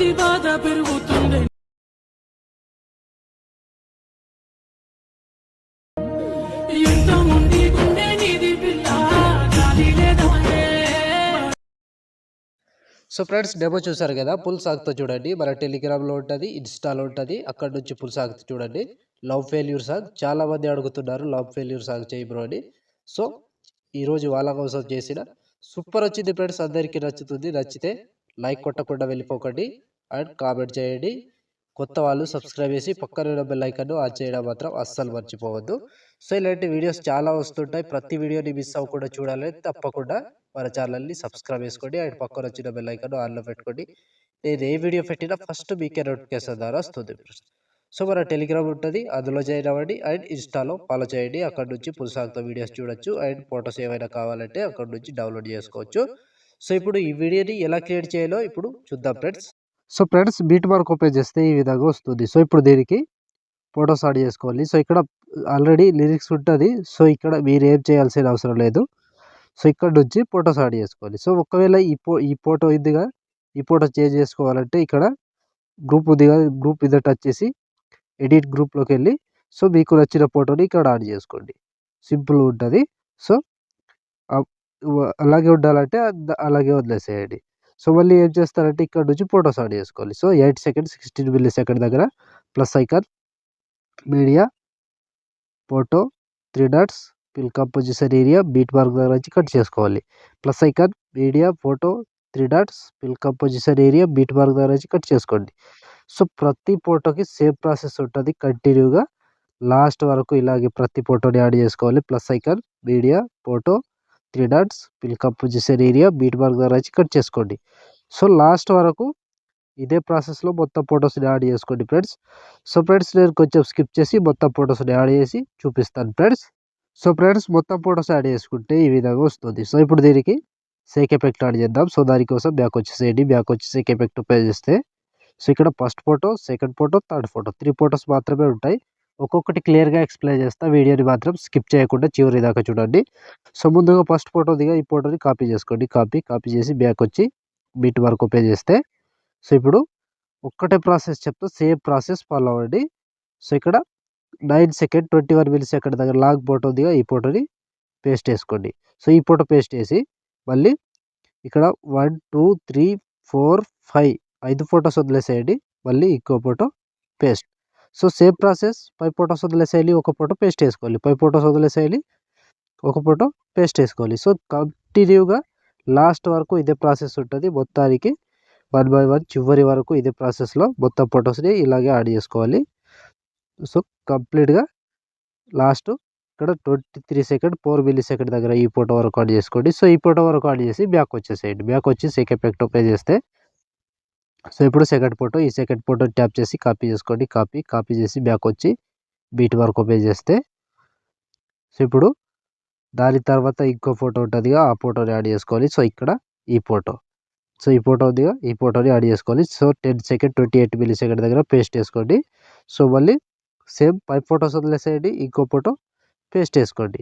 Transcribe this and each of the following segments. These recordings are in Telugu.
కొద్ది బాధ పెరుగుతుంది. ఎంత ముందు గుండె నీది పిల్ల గాలి లేదా. సో ఫ్రెండ్స్ డెమో చూసారు కదా, ఫుల్ సాగుతో చూడండి. మన టెలిగ్రామ్లో ఉంటుంది, ఇన్స్టాలో ఉంటుంది, అక్కడ నుంచి ఫుల్ సాగుతో చూడండి. లవ్ ఫెయిల్యూర్ సాంగ్ చాలా మంది అడుగుతున్నారు, లవ్ ఫెయిల్యూర్ సాంగ్ చేయి బ్రో అని. సో ఈరోజు వాళ్ళ కోసం చేసిన సూపర్ వచ్చింది ఫ్రెండ్స్. అందరికీ నచ్చుతుంది. నచ్చితే లైక్ కొట్టకుండా వెళ్ళిపోకండి అండ్ కామెంట్ చేయండి. కొత్త వాళ్ళు సబ్స్క్రైబ్ చేసి పక్కన ఉన్న బెల్ ఐకాన్ ఆన్ చేయడం మాత్రం అస్సలు మర్చిపోవద్దు. సో ఇలాంటి వీడియోస్ చాలా వస్తుంటాయి. ప్రతి వీడియోని మిస్ అవ్వకుండా చూడాలని తప్పకుండా మన ఛానల్ని సబ్స్క్రైబ్ చేసుకోండి అండ్ పక్కన వచ్చిన బెల్ ఐకాన్ ఆన్లో పెట్టుకోండి. నేను ఏ వీడియో పెట్టినా ఫస్ట్ మీకే నోటిఫికేషన్ ద్వారా వస్తుంది. సో మన టెలిగ్రామ్ ఉంటుంది, అందులో జాయిన్ అవ్వండి అండ్ ఇన్స్టాలో ఫాలో చేయండి. అక్కడ నుంచి పుస్తకాలతో వీడియోస్ చూడొచ్చు అండ్ ఫొటోస్ ఏమైనా కావాలంటే అక్కడ నుంచి డౌన్లోడ్ చేసుకోవచ్చు. సో ఇప్పుడు ఈ వీడియోని ఎలా క్రియేట్ చేయాలో ఇప్పుడు చూద్దాం friends. So friends beat mark open చేస్తే ఈ విధంగా వస్తుంది. సో ఇప్పుడు దీనికి ఫొటోస్ యాడ్ చేసుకోవాలి. సో ఇక్కడ ఆల్రెడీ లిరిక్స్ ఉంటుంది. సో ఇక్కడ మీరు ఏం చేయాల్సిన అవసరం లేదు. సో ఇక్కడ నుంచి ఫొటోస్ యాడ్ చేసుకోవాలి. సో ఒకవేళ ఈ ఫోటో ఇదిగా ఈ ఫోటో చేంజ్ చేసుకోవాలంటే ఇక్కడ గ్రూప్ ఉదిగా గ్రూప్ ఇది టచ్ చేసి ఎడిట్ గ్రూప్లోకి వెళ్ళి సో మీకు నచ్చిన ఫోటోని ఇక్కడ యాడ్ చేసుకోండి. సింపుల్ ఉంటుంది. సో అలాగే ఉండాలంటే అలాగే వదిలేసేయండి. సో మళ్ళీ ఏం చేస్తారంటే ఇక్కడ నుంచి ఫొటోస్ యాడ్ చేసుకోవాలి. సో 8 సెకండ్ 16 మిల్లీ సెకండ్ దగ్గర plus icon, media, photo, 3 dots, fill composition area, beat mark దగ్గర నుంచి కట్ చేసుకోవాలి. Plus icon, media, photo, 3 dots, fill composition area, beat mark దగ్గర నుంచి కట్ చేసుకోండి. సో ప్రతి ఫోటోకి సేమ్ ప్రాసెస్ ఉంటుంది. కంటిన్యూగా లాస్ట్ వరకు ఇలాగే ప్రతి ఫోటోని యాడ్ చేసుకోవాలి. Plus icon, media, photo, 3 dots, fill composition area, beat mark దగ్గర నుంచి కట్ చేసుకోండి. సో లాస్ట్ వరకు ఇదే ప్రాసెస్లో మొత్తం ఫొటోస్ని యాడ్ చేసుకోండి ఫ్రెండ్స్. సో ఫ్రెండ్స్ నేను కొంచెం స్కిప్ చేసి మొత్తం ఫొటోస్ని యాడ్ చేసి చూపిస్తాను ఫ్రెండ్స్. సో ఫ్రెండ్స్ మొత్తం ఫొటోస్ యాడ్ చేసుకుంటే ఈ విధంగా వస్తుంది. సో ఇప్పుడు దీనికి సేక్ ఎఫెక్ట్ యాడ్ చేద్దాం. సో దానికోసం బ్యాక్ వచ్చేసేయండి. బ్యాక్ వచ్చి సేక్ ఎఫెక్ట్ పే చేస్తే సో ఇక్కడ first photo, second photo, third photo 3 photos మాత్రమే ఉంటాయి. ఒక్కొక్కటి క్లియర్గా ఎక్స్ప్లెయిన్ చేస్తా. వీడియోని మాత్రం స్కిప్ చేయకుండా చివరి దాకా చూడండి. సో ముందుగా ఫస్ట్ ఫోటో దిగా ఈ ఫోటోని కాపీ చేసుకోండి. కాపీ చేసి బ్యాక్ వచ్చి బీట్ మార్క్ ఓపెన్ చేస్తే సో ఇప్పుడు ఒక్కటే ప్రాసెస్ చెప్తా, సేమ్ ప్రాసెస్ ఫాలో అవ్వండి. సో ఇక్కడ 9 సెకండ్ 21 మిల్లీ సెకండ్ దగ్గర లాంగ్ ఫోటో దిగా ఈ ఫోటోని పేస్ట్ చేసుకోండి. సో ఈ ఫోటో పేస్ట్ చేసి మళ్ళీ ఇక్కడ 1 2 3 4 5 ఫొటోస్ వదిలేసేయండి. మళ్ళీ ఇంకో photo paste. So same process 5 photos వదిలేసేయాలి, ఒక ఫోటో పేస్ట్ చేసుకోవాలి. 5 ఫొటోస్ వదిలేసేయాలి, ఒక ఫోటో పేస్ట్ చేసుకోవాలి. సో కంటిన్యూగా లాస్ట్ వరకు ఇదే ప్రాసెస్ ఉంటుంది. మొత్తానికి 1 బై 1 చివరి వరకు ఇదే ప్రాసెస్లో మొత్తం ఫొటోస్ని ఇలాగే యాడ్ చేసుకోవాలి. సో కంప్లీట్గా లాస్ట్ ఇక్కడ 23 సెకండ్ 4 మిల్లీ సెకండ్ దగ్గర ఈ ఫోటో వరకు యాడ్ చేసుకోండి. సో ఈ ఫోటో వరకు యాడ్ చేసి బ్యాక్ వచ్చేసేయండి. బ్యాక్ వచ్చి సేక్ ఎఫెక్ట్ ఓపెన్ చేస్తే సో ఇప్పుడు సెకండ్ ఫోటో, ఈ సెకండ్ ఫోటో ట్యాప్ చేసి కాపీ చేసుకోండి. కాపీ చేసి బ్యాక్ వచ్చి బీట్ మార్క్ ఓపెన్ చేస్తే సో ఇప్పుడు దాని తర్వాత ఇంకో ఫోటో ఉంటుంది, ఆ ఫోటోని యాడ్ చేసుకోవాలి. సో ఇక్కడ ఈ ఫోటో, సో ఈ ఫోటో ఉందిగా, ఈ ఫోటోని యాడ్ చేసుకోవాలి. సో 10 సెకండ్ 28 మిల్లీ సెకండ్ దగ్గర పేస్ట్ చేసుకోండి. సో మళ్ళీ సేమ్ 5 ఫొటోస్ వదిలేసేయండి, ఇంకో ఫోటో పేస్ట్ చేసుకోండి.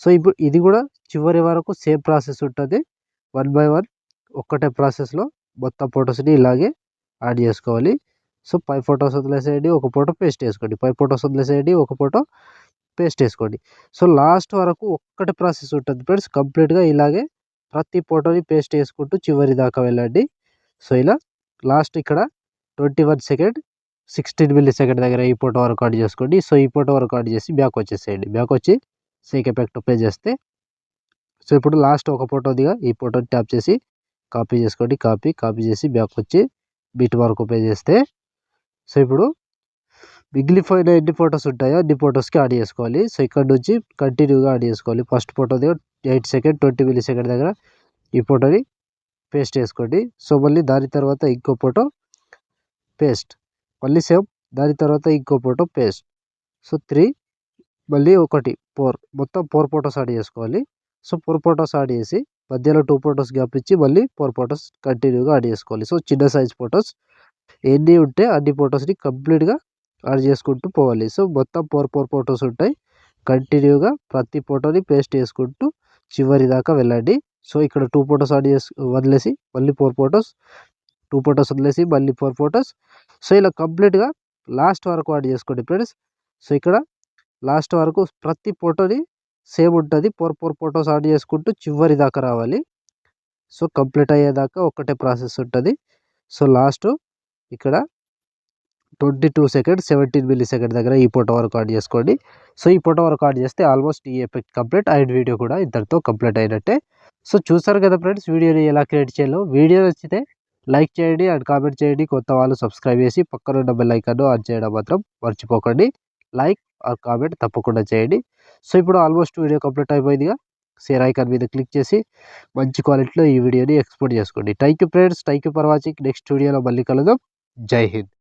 సో ఇప్పుడు ఇది కూడా చివరి వరకు సేమ్ ప్రాసెస్ ఉంటుంది. 1 బై 1 ఒక్కటే ప్రాసెస్లో మొత్తం ఫొటోస్ని ఇలాగే యాడ్ చేసుకోవాలి. సో 5 ఫొటోస్ వదిలేసేయండి, ఒక ఫోటో పేస్ట్ చేసుకోండి. 5 ఫొటోస్ వదిలేసేయండి, ఒక ఫోటో పేస్ట్ చేసుకోండి. సో లాస్ట్ వరకు ఒక్కటే ప్రాసెస్ ఉంటుంది ఫ్రెండ్స్. కంప్లీట్గా ఇలాగే ప్రతి ఫోటోని పేస్ట్ చేసుకుంటూ చివరి దాకా వెళ్ళండి. సో ఇలా లాస్ట్ ఇక్కడ 21 సెకండ్ 16 మిల్లీ సెకండ్ దగ్గర ఈ ఫోటో వరకు యాడ్ చేసుకోండి. సో ఈ ఫోటో వరకు యాడ్ చేసి బ్యాక్ వచ్చేసేయండి. బ్యాక్ వచ్చి సేక్ ఎఫెక్ట్ ప్లే చేస్తే సో ఇప్పుడు లాస్ట్ ఒక ఫోటో దిగా ఈ ఫోటోని ట్యాప్ చేసి కాపీ చేసుకోండి. కాపీ చేసి బ్యాక్ వచ్చి బీట్ మార్క్ ఓపెన్ చేస్తే సో ఇప్పుడు మిగిలిపోయిన ఎన్ని ఫొటోస్ ఉంటాయో అన్ని ఫొటోస్కి యాడ్ చేసుకోవాలి. సో ఇక్కడ నుంచి కంటిన్యూగా యాడ్ చేసుకోవాలి. ఫస్ట్ ఫోటో దగ్గర 8 సెకండ్ 20 మిల్లీ సెకండ్ దగ్గర ఈ ఫోటోని పేస్ట్ చేసుకోండి. సో మళ్ళీ దాని తర్వాత ఇంకో ఫోటో పేస్ట్, మళ్ళీ సేమ్ దాని తర్వాత ఇంకో ఫోటో పేస్ట్. సో 3 మళ్ళీ 1 4 మొత్తం 4 ఫొటోస్ యాడ్ చేసుకోవాలి. సో 4 ఫొటోస్ యాడ్ చేసి మధ్యలో 2 ఫొటోస్ గ్యాప్ ఇచ్చి మళ్ళీ 4 ఫొటోస్ కంటిన్యూగా యాడ్ చేసుకోవాలి. సో చిన్న సైజ్ ఫొటోస్ ఎన్ని ఉంటే అన్ని ఫొటోస్ని కంప్లీట్గా యాడ్ చేసుకుంటూ పోవాలి. సో మొత్తం 4 ఫొటోస్ ఉంటాయి. కంటిన్యూగా ప్రతి ఫోటోని పేస్ట్ చేసుకుంటూ చివరి దాకా వెళ్ళండి. సో ఇక్కడ 2 ఫొటోస్ యాడ్ వదిలేసి మళ్ళీ 4 ఫొటోస్ 2 ఫొటోస్ వదిలేసి మళ్ళీ 4 ఫొటోస్. సో ఇలా కంప్లీట్గా లాస్ట్ వరకు యాడ్ చేసుకోండి ఫ్రెండ్స్. సో ఇక్కడ లాస్ట్ వరకు ప్రతి ఫోటోని సేమ్ ఉంటుంది. 4 ఫొటోస్ యాడ్ చేసుకుంటూ చివరి దాకా రావాలి. సో కంప్లీట్ అయ్యేదాకా ఒకటే ప్రాసెస్ ఉంటుంది. సో లాస్ట్ ఇక్కడ 22 సెకండ్ 17 మిల్లీ సెకండ్ దగ్గర ఈ ఫోటో వరకు యాడ్ చేసుకోండి. సో ఈ ఫోటో వరకు యాడ్ చేస్తే ఆల్మోస్ట్ ఈ ఎఫెక్ట్ కంప్లీట్ అండ్ వీడియో కూడా ఇంతటితో కంప్లీట్ అయినట్టే. సో చూసారు కదా ఫ్రెండ్స్ వీడియోని ఎలా క్రియేట్ చేయాలో. వీడియో నచ్చితే లైక్ చేయండి అండ్ కామెంట్ చేయండి. కొత్త వాళ్ళు సబ్స్క్రైబ్ చేసి పక్కన ఉన్న బెల్ ఐకాన్ ఆన్ చేయడం మాత్రం మర్చిపోకండి. లైక్ ఆర్ కామెంట్ తప్పకుండా చేయండి. సో ఇప్పుడు ఆల్మోస్ట్ వీడియో కంప్లీట్ అయిపోయిందిగా. షేర్ ఐకాన్ మీద క్లిక్ చేసి మంచి క్వాలిటీలో ఈ వీడియోని ఎక్స్పోర్ట్ చేసుకోండి. Thank you friends. Thank you for watching. Next వీడియోలో మళ్ళీ కలుద్దాం. జై హింద్.